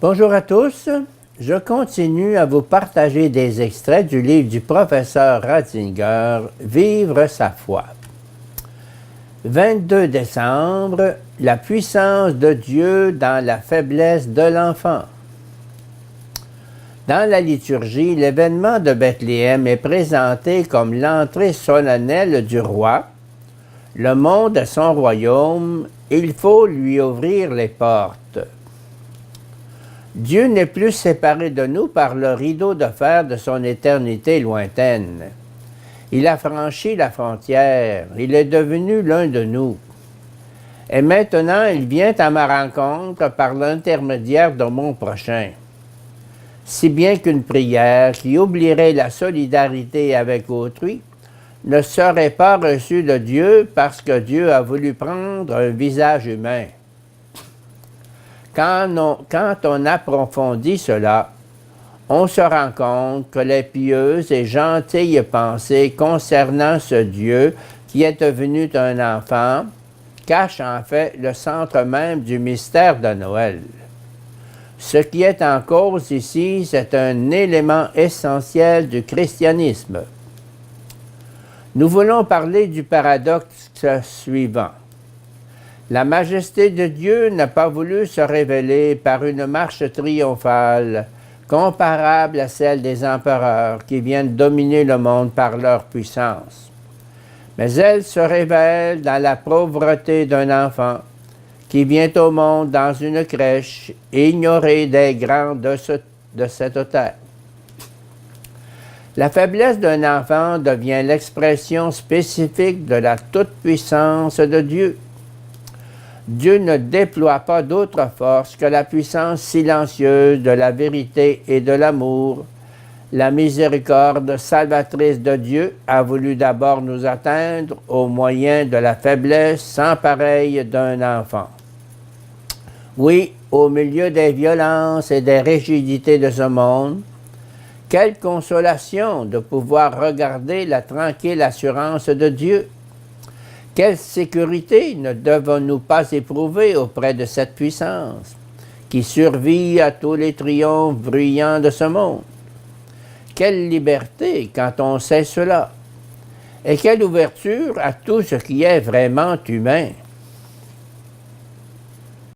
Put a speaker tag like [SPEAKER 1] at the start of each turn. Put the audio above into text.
[SPEAKER 1] Bonjour à tous. Je continue à vous partager des extraits du livre du professeur Ratzinger, Vivre sa foi. 22 décembre, la puissance de Dieu dans la faiblesse de l'enfant. Dans la liturgie, l'événement de Bethléem est présenté comme l'entrée solennelle du roi. Le monde est son royaume, il faut lui ouvrir les portes. Dieu n'est plus séparé de nous par le rideau de fer de son éternité lointaine. Il a franchi la frontière, il est devenu l'un de nous. Et maintenant, il vient à ma rencontre par l'intermédiaire de mon prochain. Si bien qu'une prière qui oublierait la solidarité avec autrui ne serait pas reçue de Dieu parce que Dieu a voulu prendre un visage humain. Quand on approfondit cela, on se rend compte que les pieuses et gentilles pensées concernant ce Dieu qui est devenu un enfant cachent en fait le centre même du mystère de Noël. Ce qui est en cause ici, c'est un élément essentiel du christianisme. Nous voulons parler du paradoxe suivant. La majesté de Dieu n'a pas voulu se révéler par une marche triomphale, comparable à celle des empereurs qui viennent dominer le monde par leur puissance. Mais elle se révèle dans la pauvreté d'un enfant qui vient au monde dans une crèche, ignoré des grands de cette terre. La faiblesse d'un enfant devient l'expression spécifique de la toute-puissance de Dieu. Dieu ne déploie pas d'autre force que la puissance silencieuse de la vérité et de l'amour. La miséricorde salvatrice de Dieu a voulu d'abord nous atteindre au moyen de la faiblesse sans pareille d'un enfant. Oui, au milieu des violences et des rigidités de ce monde, quelle consolation de pouvoir regarder la tranquille assurance de Dieu. Quelle sécurité ne devons-nous pas éprouver auprès de cette puissance qui survit à tous les triomphes bruyants de ce monde? Quelle liberté quand on sait cela! Et quelle ouverture à tout ce qui est vraiment humain!